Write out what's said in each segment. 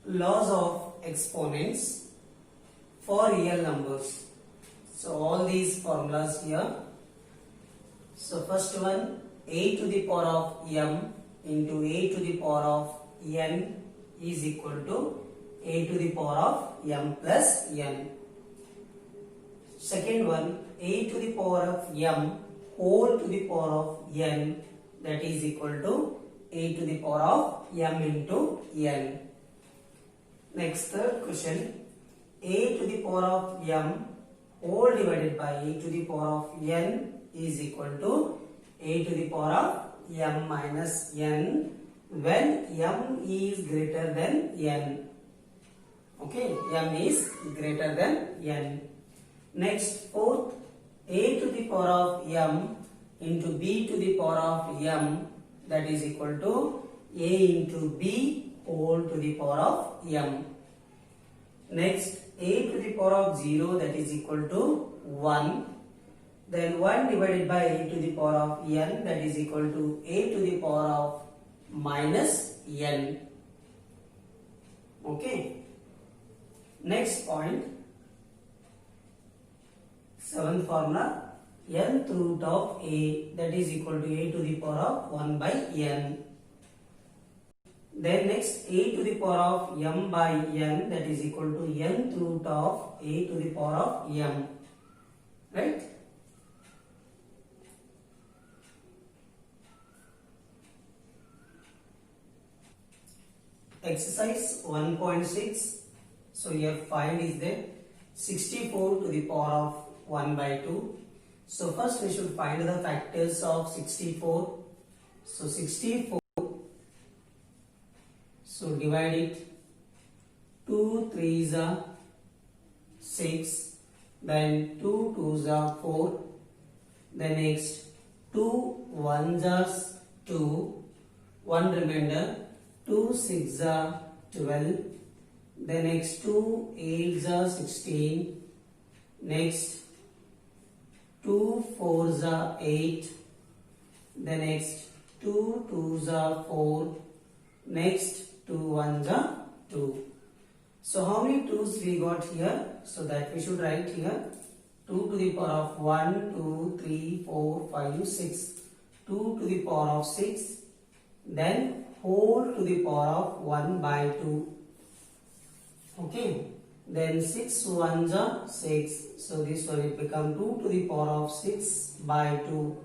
laws of exponents for real numbers. So all these formulas here. So first one, a to the power of m into a to the power of n is equal to a to the power of m plus n. Second one, a to the power of m whole to the power of n, that is equal to a to the power of m into n. Next, third question, a to the power of m whole divided by a to the power of n is equal to a to the power of m minus n when m is greater than n. Okay, m is greater than n. Next, fourth, a to the power of m into b to the power of m, that is equal to a into b whole to the power of m. Next, a to the power of 0, that is equal to 1. Then 1 divided by a to the power of n, that is equal to a to the power of minus n. Okay. Next point, seventh formula, nth root of a, that is equal to a to the power of 1 by n. Then next, a to the power of m by n, that is equal to nth root of a to the power of m. Right? Exercise 1.6. So here find is there 64 to the power of 1 by 2. So first we should find the factors of 64. So 64. So divide it. 2 3s are 6. Then 2 2s are 4. Then next 2 1s are 2. 1 remainder. 2 6s are 12. The next 2 8s are 16. Next 2 4s are 8. The next 2 2s are 4. Next 2 1s are 2. So how many 2s we got here? So that we should write here 2 to the power of 1, 2, 3, 4, 5, 6. 2 to the power of 6. Then whole to the power of 1 by 2. Okay. Then 6 1s are 6. So this one will become 2 to the power of 6 by 2.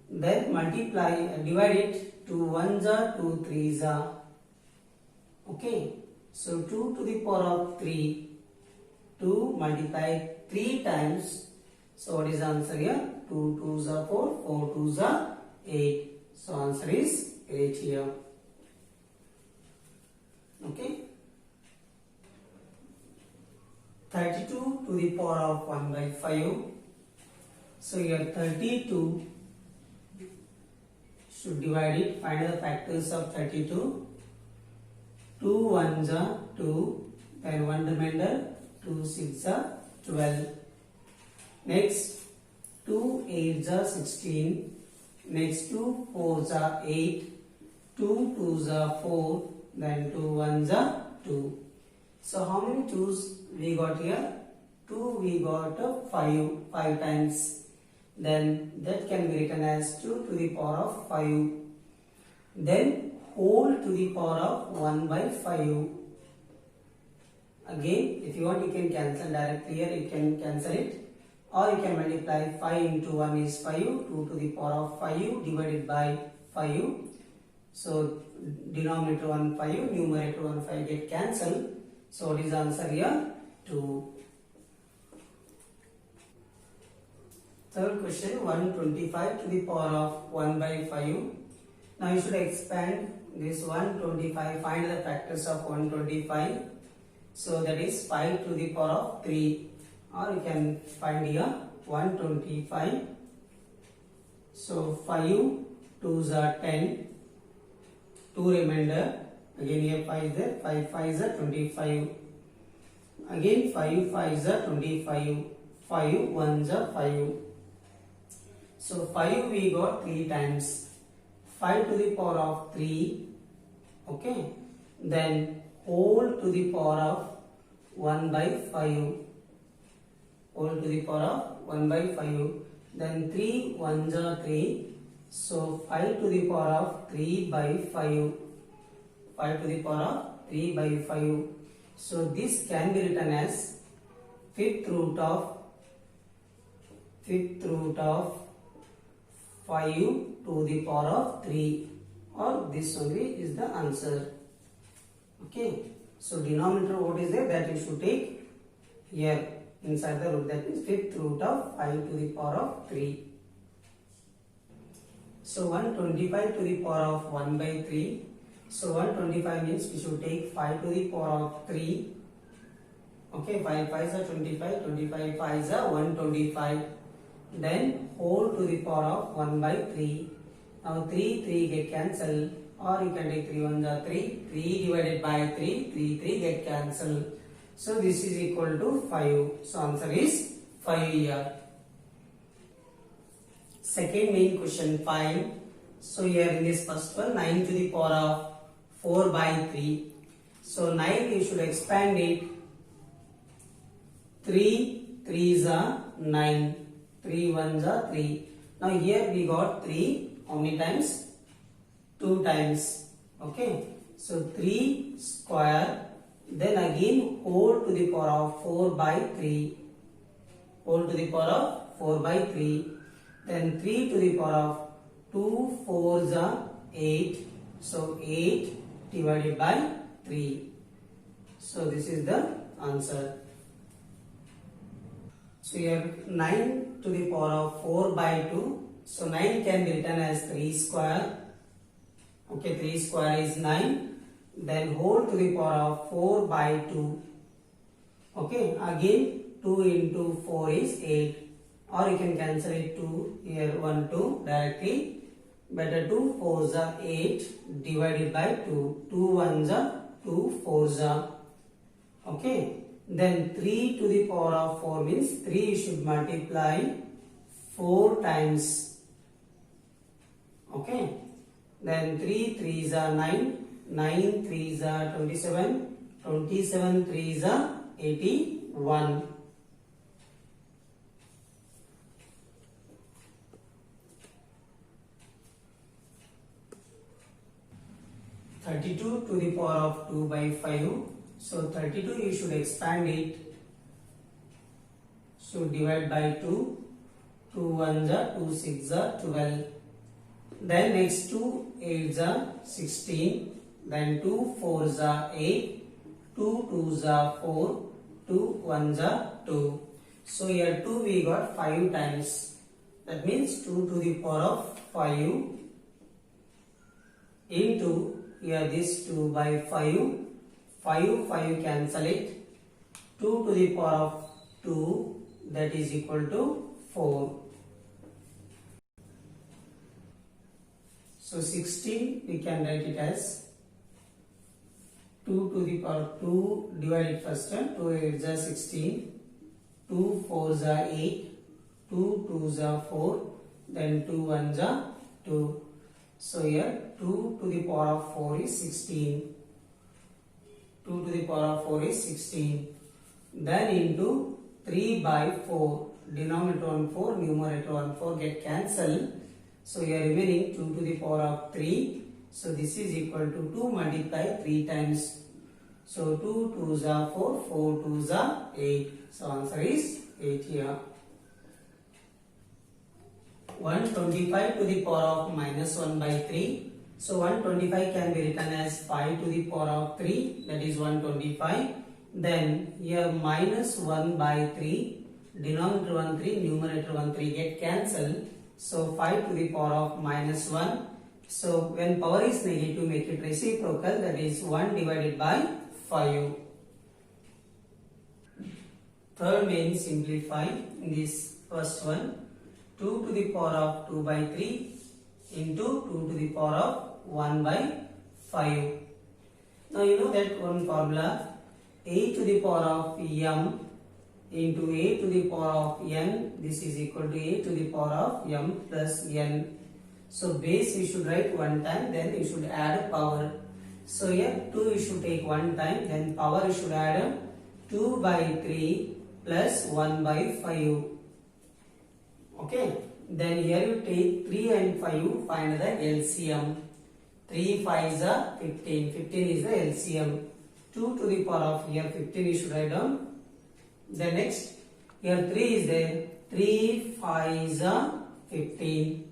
Then multiply and divide it. 2 1s are 2 3s are. Okay. So 2 to the power of 3. 2 multiply 3 times. So what is the answer here? 2 2s are 4. 4 2s are 8. So answer is 8 here. Okay. 32 to the power of 1 by 5. So here 32 should divide it. Find the factors of 32. 2 1s are 2. Then 1 remainder. 2 6s are 12. Next 2 8s are 16. Next 2 4s are 8. 2 2s are 4. Then 2 1s are 2. So how many 2s we got here? 2 we got 5 times. Then that can be written as 2 to the power of 5. Then whole to the power of 1 by 5. Again, if you want, you can cancel directly here. You can cancel it. Or you can multiply 5 into 1 is 5. 2 to the power of 5 divided by 5. So denominator 1 5, numerator 1 5 get cancelled. So what is the answer here? 2. Third question, 125 to the power of 1 by 5. Now you should expand this 125. Find the factors of 125. So that is 5 to the power of 3. Or you can find here 125. So 5 2s are 10. 2 remainder. Again here 5 is there. 5 5s are 25. Again 5 5s are 25. 5 1s are 5. So 5 we got 3 times. 5 to the power of 3. Okay. Then whole to the power of 1 by 5. Whole to the power of 1 by 5. Then 3 ones are 3. So 5 to the power of 3 by 5. 5 to the power of 3 by 5. So this can be written as fifth root of 5 to the power of 3, or this only is the answer. Okay, so denominator what is there, that you should take here inside the root, that is fifth root of 5 to the power of 3. So 125 to the power of 1 by 3. So 125 means we should take 5 to the power of 3. Okay, 5 5s are 25, 25 5s are 125. Then whole to the power of 1 by 3. Now 3 get cancelled, or you can take 3 1s are 3. 3 divided by 3, 3 get cancelled. So this is equal to 5. So answer is 5 here. Second main question 5. So here in this first one, 9 to the power of 4 by 3. So 9 you should expand it. 3 3s are 9. 3 1s are 3. Now here we got 3. How many times? 2 times. Okay. So 3 square. Then again whole to the power of 4 by 3. Whole to the power of 4 by 3. Then 3 to the power of 2 4s are 8. So 8 divided by 3. So this is the answer. So here 9 to the power of 4 by 2. So 9 can be written as 3 square. Okay, 3 square is 9. Then whole to the power of 4 by 2. Okay, again 2 into 4 is 8. Or you can cancel it 2 here, 1 2 directly. Better 2 4s are 8 divided by 2. 2 1s are 2 4s are. Okay. Then 3 to the power of 4 means 3 you should multiply 4 times. Okay. Then 3 3s are 9. 9 3s are 27. 27 3s are 81. (32) to the power of 2 by 5. So 32 you should expand it. So divide by 2. 2 1s are 2 6s are 12. Then next 2 8s are 16. Then 2 4s are 8. 2 2s are 4. 2 1s are 2. So here 2 we got 5 times. That means 2 to the power of 5 into here this 2 by 5. 5 5 cancel it. 2 to the power of 2, that is equal to 4. So 16 we can write it as 2 to the power of 2 divided first term. 2 8s are 16. 2 4s are 8. 2 2s are 4. Then 2 1s are 2. So here 2 to the power of 4 is 16. 2 to the power of 4 is 16. Then into 3 by 4. Denominator 1 4, numerator 1 4 get cancelled. So here remaining 2 to the power of 3. So this is equal to 2 multiply 3 times. So 2 2s are 4, 4 2s are 8. So answer is 8 here. 125 to the power of minus 1 by 3. So 125 can be written as 5 to the power of 3, that is 125. Then here minus 1 by 3, denominator 1 3, numerator 1 3 get cancelled. So 5 to the power of minus 1. So when power is negative, make it reciprocal, that is 1 divided by 5. Third main simplify in this first one. 2 to the power of 2 by 3 into 2 to the power of 1 by 5. Now you know that one formula, a to the power of m into a to the power of n, this is equal to a to the power of m plus n. So base you should write one time, then you should add power. So here 2 you should take one time, then power you should add 2 by 3 plus 1 by 5. Okay. Then here you take 3 and 5, find the LCM. 3 5s are 15. 15 is the LCM. 2 to the power of here 15 you should write down. Then next here 3 is there. 3 5s are 15.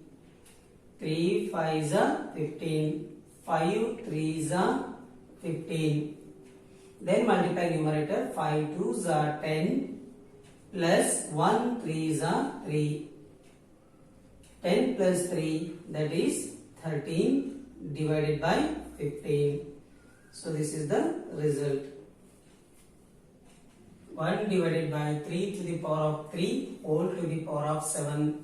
3 5s are 15. 5 3s are 15. Then multiply numerator. 5 2s are 10 plus 1 3s are 3. 10 plus 3, that is 13 divided by 15. So this is the result. 1 divided by 3 to the power of 3 whole to the power of 7.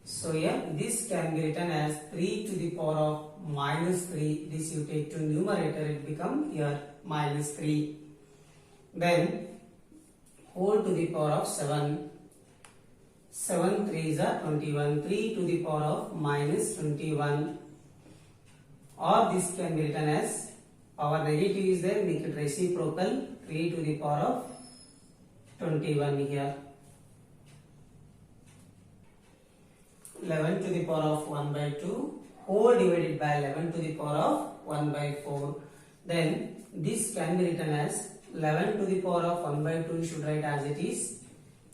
So here this can be written as 3 to the power of minus 3. This you take to numerator, it become here minus 3. Then whole to the power of 7. 7 3s are 21. 3 to the power of minus 21. Or this can be written as power negative is there, make it reciprocal. 3 to the power of 21 here. 11 to the power of 1 by 2 whole divided by 11 to the power of 1 by 4. Then this can be written as 11 to the power of 1 by 2 you should write as it is.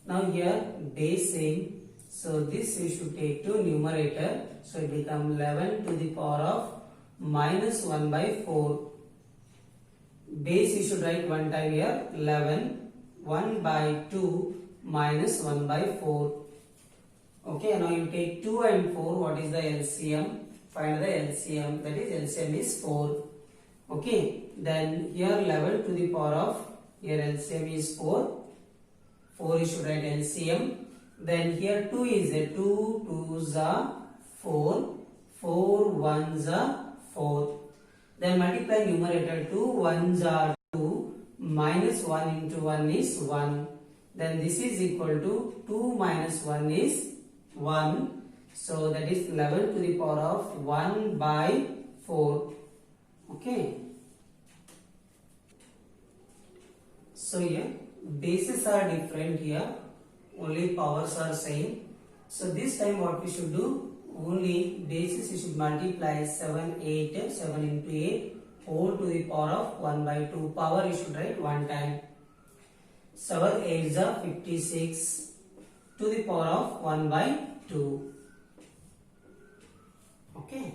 Now here base same, so this you should take to numerator, so it become 11 to the power of minus 1 by 4. Base you should write one time here, 11 1 by 2 minus 1 by 4. Okay, now you take 2 and 4, what is the LCM? Find the LCM, that is LCM is 4. Okay, then here 11 to the power of, here LCM is 4. 4 you should write LCM. Then here 2 is a 2 2s are 4, 4 1s are 4. Then multiply numerator. 2 1s are 2, minus 1 into 1 is 1. Then this is equal to 2 minus 1 is 1. So that is 11 to the power of 1 by 4. Okay. So here bases are different here, only powers are same. So this time what we should do, only bases you should multiply 7 8, 7 into 8 whole to the power of 1 by 2. Power you should write one time. 7 8s are 56 to the power of 1 by 2. Okay.